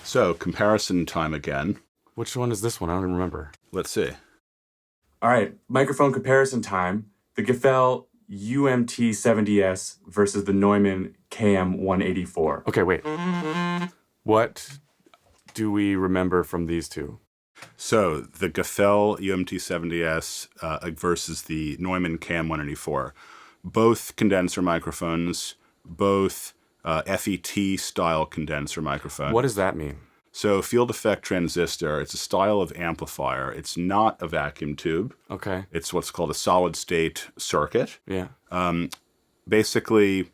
So, comparison time again. Which one is this one? I don't even remember. Let's see. All right, microphone comparison time. The Gefell UMT70S versus the Neumann KM184. Okay, wait. What do we remember from these two? So, the Gefell UMT70S versus the Neumann KM184. Both condenser microphones, both FET style condenser microphone. What does that mean? So, field effect transistor, it's a style of amplifier. It's not a vacuum tube. Okay. It's what's called a solid state circuit. Yeah. Basically,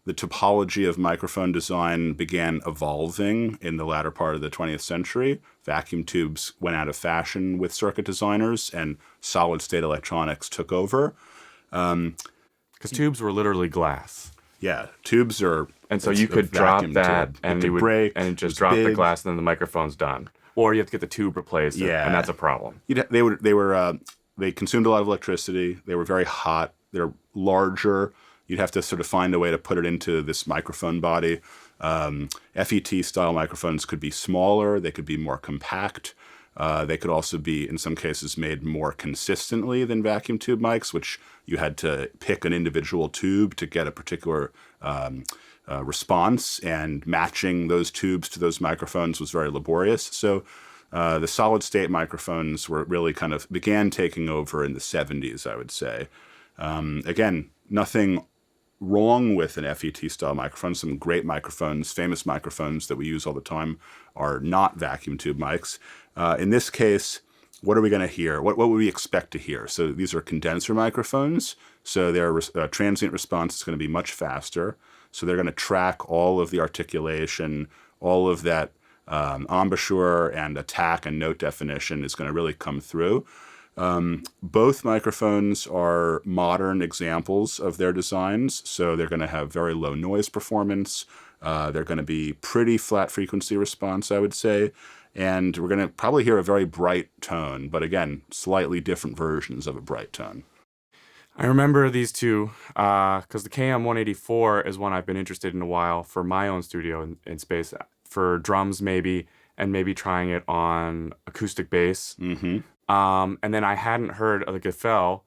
the topology of microphone design began evolving in the latter part of the 20th century. Vacuum tubes went out of fashion with circuit designers, and solid state electronics took over. Because tubes were literally glass. Yeah, tubes are... And so you could drop that and it would break, and just drop the glass and then the microphone's done. Or you have to get the tube replaced, and that's a problem. They consumed a lot of electricity. They were very hot. They're larger. You'd have to sort of find a way to put it into this microphone body. FET style microphones could be smaller. They could be more compact. They could also be, in some cases, made more consistently than vacuum tube mics, which you had to pick an individual tube to get a particular response, and matching those tubes to those microphones was very laborious. So the solid state microphones were really kind of began taking over in the 70s, I would say. Again, nothing wrong with an FET style microphone. Some great microphones, famous microphones that we use all the time are not vacuum tube mics. In this case, what are we going to hear? What would we expect to hear? So these are condenser microphones. So their transient response is going to be much faster. So they're going to track all of the articulation, all of that embouchure and attack and note definition is going to really come through. Both microphones are modern examples of their designs, so they're going to have very low noise performance. They're going to be pretty flat frequency response, I would say, and we're going to probably hear a very bright tone, but again, slightly different versions of a bright tone. I remember these two because the KM184 is one I've been interested in a while for my own studio in space, for drums maybe, and maybe trying it on acoustic bass. Mm-hmm. And then I hadn't heard of the Gefell,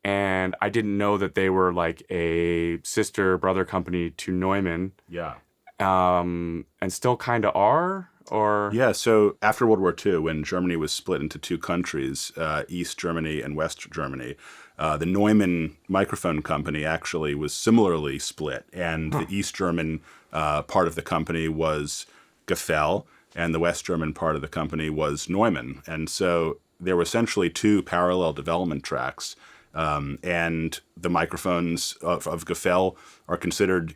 and I didn't know that they were like a sister-brother company to Neumann. Yeah. And still kind of are, or? Yeah, so after World War II, when Germany was split into two countries, East Germany and West Germany, the Neumann microphone company actually was similarly split, and the East German part of the company was Gefell, and the West German part of the company was Neumann. And so there were essentially two parallel development tracks, and the microphones of Gefell are considered,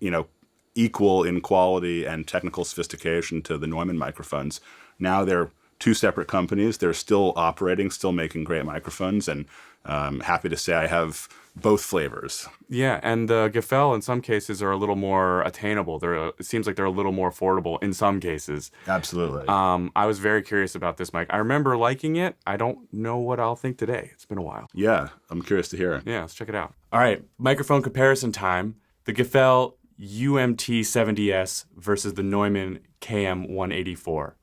equal in quality and technical sophistication to the Neumann microphones. Now they're two separate companies. They're still operating, still making great microphones, and happy to say I have both flavors. Yeah, and the Gefell in some cases are a little more attainable. It seems like they're a little more affordable in some cases. Absolutely. I was very curious about this mic. I remember liking it. I don't know what I'll think today. It's been a while. Yeah, I'm curious to hear it. Yeah, let's check it out. All right, microphone comparison time. The Gefell UMT70S versus the Neumann KM184.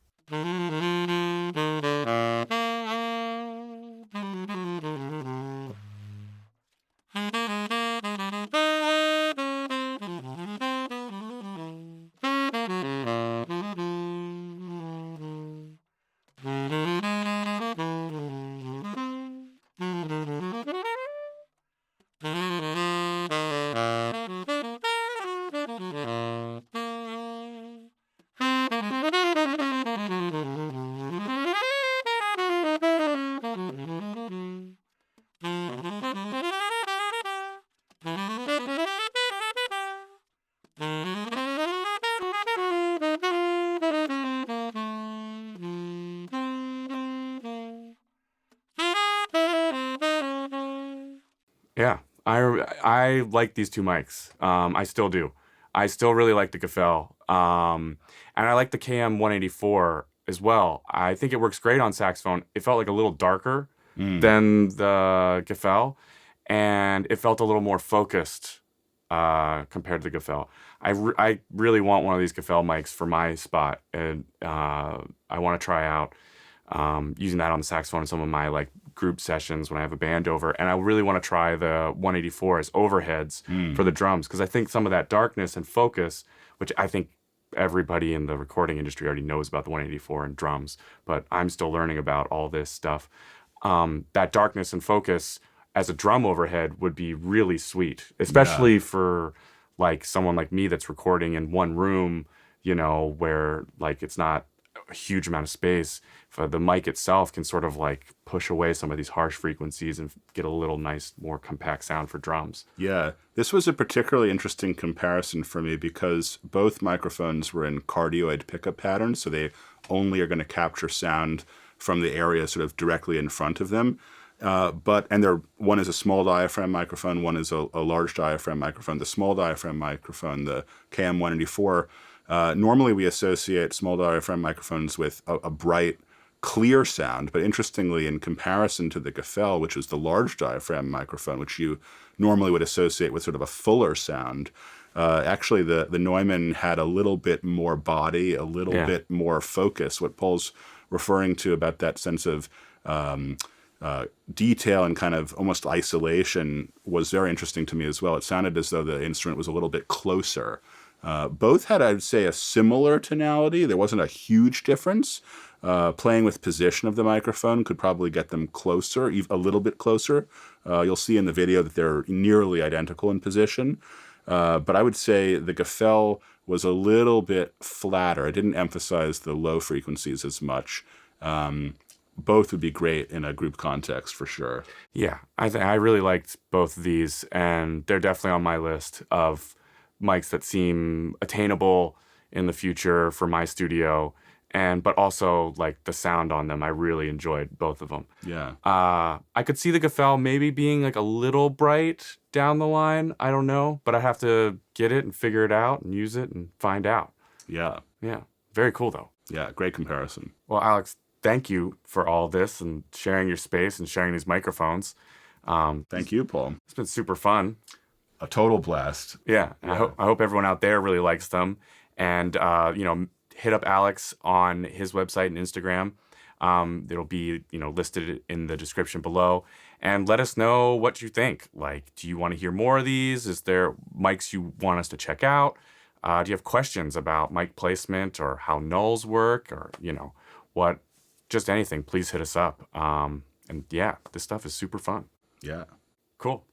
Yeah, I like these two mics. I still do. I still really like the Gefell. And I like the KM184 as well. I think it works great on saxophone. It felt like a little darker than the Gefell, and it felt a little more focused compared to the Gefell. I really want one of these Gefell mics for my spot, and I want to try out using that on the saxophone in some of my like group sessions when I have a band over. And I really want to try the 184 as overheads for the drums, because I think some of that darkness and focus, which I think everybody in the recording industry already knows about the 184 and drums, but I'm still learning about all this stuff. That darkness and focus as a drum overhead would be really sweet, especially for like someone like me that's recording in one room, you know, where like it's not a huge amount of space. For the mic itself can sort of like push away some of these harsh frequencies and get a little nice, more compact sound for drums. Yeah, this was a particularly interesting comparison for me because both microphones were in cardioid pickup patterns, so they only are going to capture sound from the area sort of directly in front of them. One is a small diaphragm microphone, one is a large diaphragm microphone. The small diaphragm microphone, the KM184, normally we associate small diaphragm microphones with a bright, clear sound, but interestingly, in comparison to the Gefell, which is the large diaphragm microphone, which you normally would associate with sort of a fuller sound, actually the Neumann had a little bit more body, a little bit more focus. What Paul's referring to about that sense of detail and kind of almost isolation was very interesting to me as well. It sounded as though the instrument was a little bit closer. Both had, I'd say, a similar tonality. There wasn't a huge difference. Playing with position of the microphone could probably get them closer, a little bit closer. You'll see in the video that they're nearly identical in position. But I would say the Gefell was a little bit flatter. It didn't emphasize the low frequencies as much. Both would be great in a group context for sure. Yeah, I really liked both of these, and they're definitely on my list of mics that seem attainable in the future for my studio, but also like the sound on them. I really enjoyed both of them. Yeah. I could see the Gefell maybe being like a little bright down the line. I don't know, but I have to get it and figure it out and use it and find out. Yeah. Yeah, very cool though. Yeah, great comparison. Well, Alex, thank you for all this and sharing your space and sharing these microphones. Thank you, Paul. It's been super fun. A total blast. Yeah, I hope everyone out there really likes them. And, hit up Alex on his website and Instagram. It'll be, listed in the description below. And let us know what you think. Like, do you want to hear more of these? Is there mics you want us to check out? Do you have questions about mic placement or how nulls work or, just anything? Please hit us up. And yeah, this stuff is super fun. Yeah. Cool.